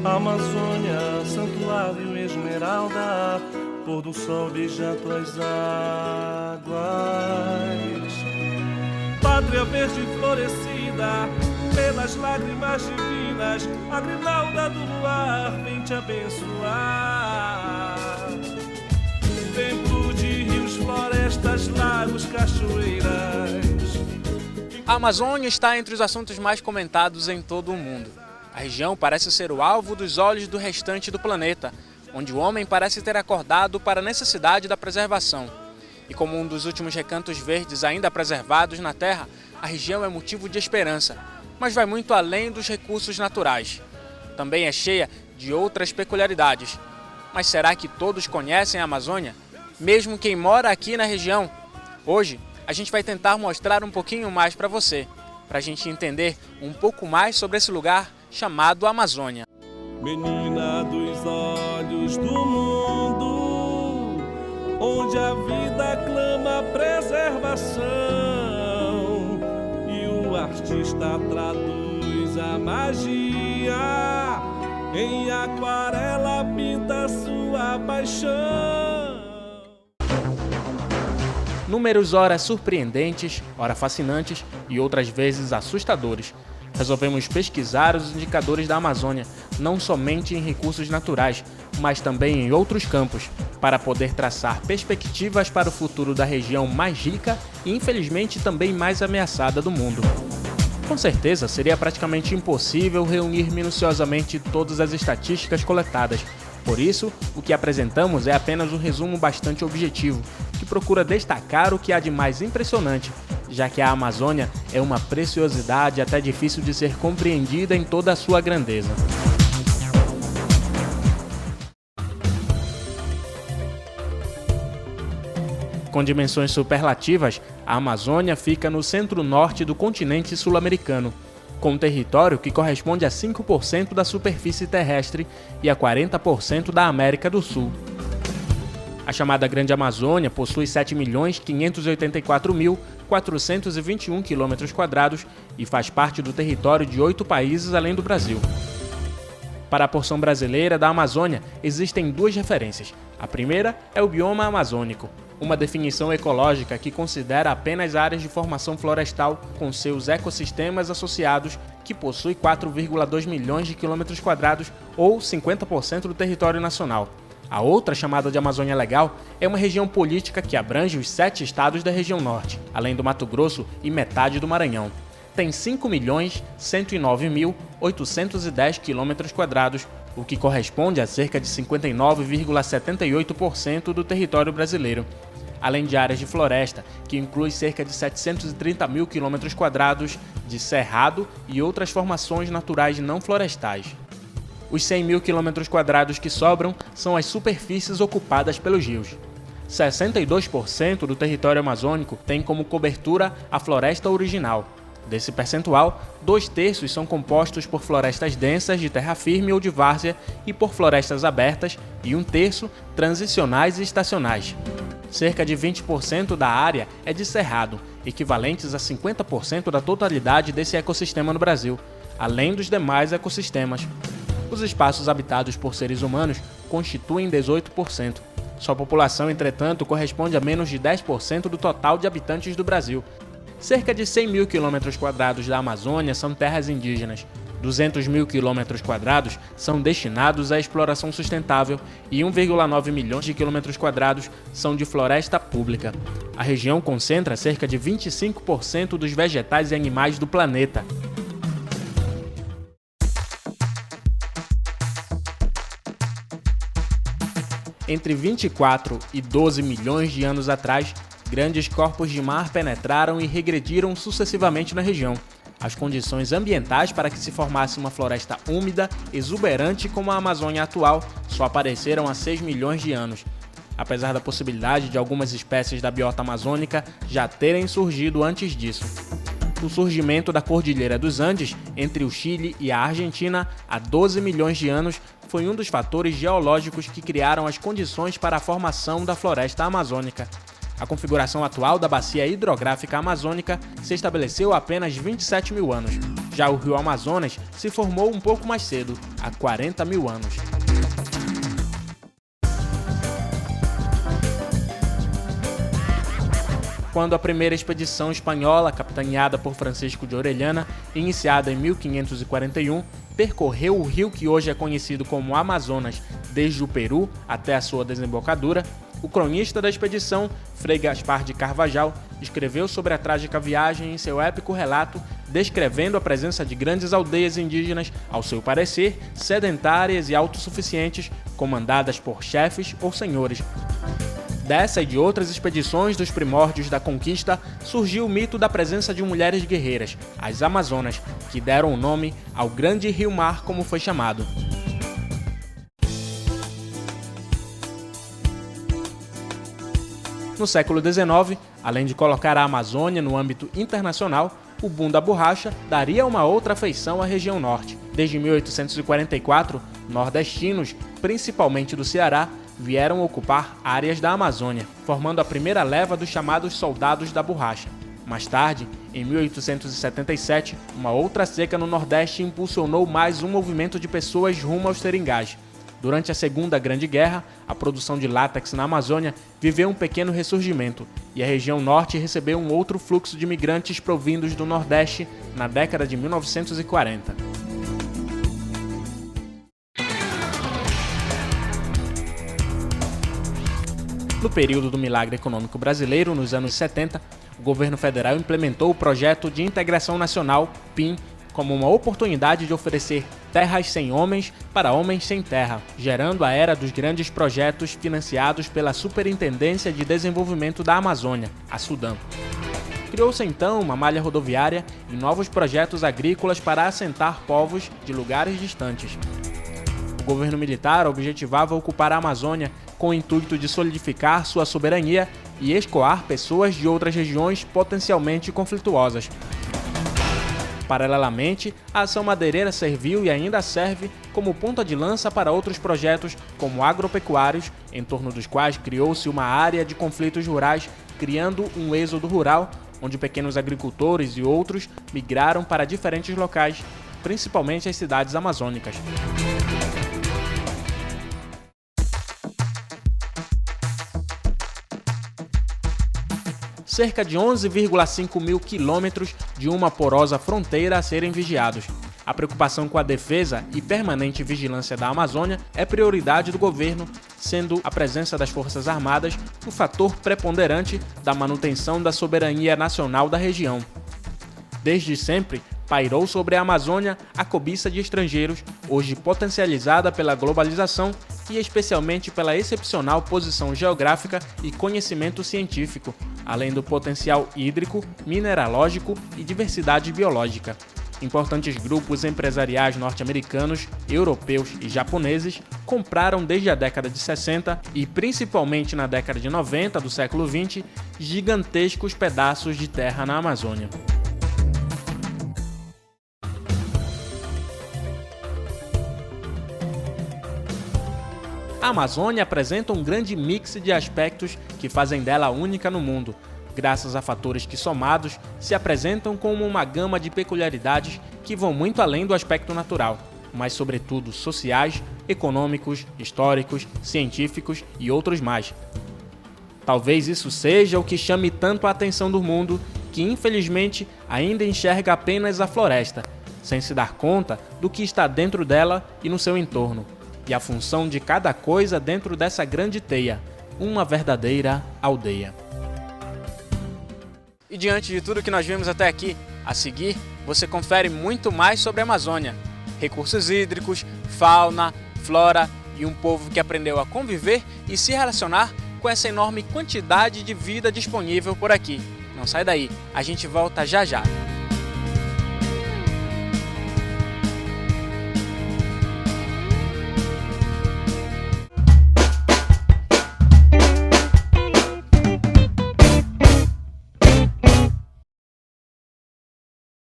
Amazônia, santuário esmeralda, pôr do sol beija tuas águas. Pátria verde florescida, pelas lágrimas divinas, a grinalda do luar vem te abençoar. Templo de rios, florestas, lagos, cachoeiras. A Amazônia está entre os assuntos mais comentados em todo o mundo. A região parece ser o alvo dos olhos do restante do planeta, onde o homem parece ter acordado para a necessidade da preservação. E como um dos últimos recantos verdes ainda preservados na Terra, a região é motivo de esperança, mas vai muito além dos recursos naturais. Também é cheia de outras peculiaridades. Mas será que todos conhecem a Amazônia? Mesmo quem mora aqui na região? Hoje, a gente vai tentar mostrar um pouquinho mais para você, para a gente entender um pouco mais sobre esse lugar chamado Amazônia. Menina dos olhos do mundo, onde a vida clama preservação e o artista traduz a magia, em aquarela pinta sua paixão. Números ora surpreendentes, ora fascinantes e outras vezes assustadores. Resolvemos pesquisar os indicadores da Amazônia, não somente em recursos naturais, mas também em outros campos, para poder traçar perspectivas para o futuro da região mais rica e infelizmente também mais ameaçada do mundo. Com certeza, seria praticamente impossível reunir minuciosamente todas as estatísticas coletadas. Por isso, o que apresentamos é apenas um resumo bastante objetivo, que procura destacar o que há de mais impressionante, já que a Amazônia é uma preciosidade até difícil de ser compreendida em toda a sua grandeza. Com dimensões superlativas, a Amazônia fica no centro-norte do continente sul-americano, com um território que corresponde a 5% da superfície terrestre e a 40% da América do Sul. A chamada Grande Amazônia possui 7.584.421 km² e faz parte do território de 8 países além do Brasil. Para a porção brasileira da Amazônia, existem duas referências. A primeira é o bioma amazônico, uma definição ecológica que considera apenas áreas de formação florestal com seus ecossistemas associados, que possui 4,2 milhões de km² ou 50% do território nacional. A outra, chamada de Amazônia Legal, é uma região política que abrange os 7 estados da região norte, além do Mato Grosso e metade do Maranhão. Tem 5.109.810 km², o que corresponde a cerca de 59,78% do território brasileiro, além de áreas de floresta, que inclui cerca de 730.000 km² de cerrado e outras formações naturais não florestais. Os 100.000 km² que sobram são as superfícies ocupadas pelos rios. 62% do território amazônico tem como cobertura a floresta original. Desse percentual, 2/3 são compostos por florestas densas de terra firme ou de várzea e por florestas abertas, e 1/3 transicionais e estacionais. Cerca de 20% da área é de cerrado, equivalentes a 50% da totalidade desse ecossistema no Brasil, além dos demais ecossistemas. Os espaços habitados por seres humanos constituem 18%. Sua população, entretanto, corresponde a menos de 10% do total de habitantes do Brasil. Cerca de 100.000 km² da Amazônia são terras indígenas, 200.000 km² são destinados à exploração sustentável e 1,9 milhões de km² são de floresta pública. A região concentra cerca de 25% dos vegetais e animais do planeta. Entre 24 e 12 milhões de anos atrás, grandes corpos de mar penetraram e regrediram sucessivamente na região. As condições ambientais para que se formasse uma floresta úmida, exuberante como a Amazônia atual, só apareceram há 6 milhões de anos. Apesar da possibilidade de algumas espécies da biota amazônica já terem surgido antes disso. O surgimento da Cordilheira dos Andes, entre o Chile e a Argentina, há 12 milhões de anos, foi um dos fatores geológicos que criaram as condições para a formação da floresta amazônica. A configuração atual da bacia hidrográfica amazônica se estabeleceu há apenas 27 mil anos. Já o rio Amazonas se formou um pouco mais cedo, há 40 mil anos. Quando a primeira expedição espanhola, capitaneada por Francisco de Orellana, iniciada em 1541, percorreu o rio que hoje é conhecido como Amazonas desde o Peru até a sua desembocadura, o cronista da expedição, Frei Gaspar de Carvajal, escreveu sobre a trágica viagem em seu épico relato, descrevendo a presença de grandes aldeias indígenas, ao seu parecer, sedentárias e autossuficientes, comandadas por chefes ou senhores. Dessa e de outras expedições dos primórdios da conquista, surgiu o mito da presença de mulheres guerreiras, as Amazonas, que deram o nome ao grande rio-mar como foi chamado. No século XIX, além de colocar a Amazônia no âmbito internacional, o boom da borracha daria uma outra feição à região norte. Desde 1844, nordestinos, principalmente do Ceará, vieram ocupar áreas da Amazônia, formando a primeira leva dos chamados soldados da borracha. Mais tarde, em 1877, uma outra seca no Nordeste impulsionou mais um movimento de pessoas rumo aos seringais. Durante a Segunda Grande Guerra, a produção de látex na Amazônia viveu um pequeno ressurgimento, e a região norte recebeu um outro fluxo de migrantes provindos do Nordeste na década de 1940. No período do milagre econômico brasileiro, nos anos 70, o governo federal implementou o Projeto de Integração Nacional, PIN, como uma oportunidade de oferecer terras sem homens para homens sem terra, gerando a era dos grandes projetos financiados pela Superintendência de Desenvolvimento da Amazônia, a SUDAM. Criou-se então uma malha rodoviária e novos projetos agrícolas para assentar povos de lugares distantes. O governo militar objetivava ocupar a Amazônia com o intuito de solidificar sua soberania e escoar pessoas de outras regiões potencialmente conflituosas. Paralelamente, a ação madeireira serviu e ainda serve como ponta de lança para outros projetos como agropecuários, em torno dos quais criou-se uma área de conflitos rurais, criando um êxodo rural, onde pequenos agricultores e outros migraram para diferentes locais, principalmente as cidades amazônicas. Cerca de 11,5 mil quilômetros de uma porosa fronteira a serem vigiados. A preocupação com a defesa e permanente vigilância da Amazônia é prioridade do governo, sendo a presença das Forças Armadas o fator preponderante da manutenção da soberania nacional da região. Desde sempre, pairou sobre a Amazônia a cobiça de estrangeiros, hoje potencializada pela globalização e especialmente pela excepcional posição geográfica e conhecimento científico, além do potencial hídrico, mineralógico e diversidade biológica. Importantes grupos empresariais norte-americanos, europeus e japoneses compraram desde a década de 60 e principalmente na década de 90 do século XX gigantescos pedaços de terra na Amazônia. A Amazônia apresenta um grande mix de aspectos que fazem dela única no mundo, graças a fatores que, somados, se apresentam como uma gama de peculiaridades que vão muito além do aspecto natural, mas sobretudo sociais, econômicos, históricos, científicos e outros mais. Talvez isso seja o que chame tanto a atenção do mundo, que infelizmente ainda enxerga apenas a floresta, sem se dar conta do que está dentro dela e no seu entorno, e a função de cada coisa dentro dessa grande teia, uma verdadeira aldeia. E diante de tudo que nós vimos até aqui, a seguir você confere muito mais sobre a Amazônia, recursos hídricos, fauna, flora e um povo que aprendeu a conviver e se relacionar com essa enorme quantidade de vida disponível por aqui. Não sai daí, a gente volta já já.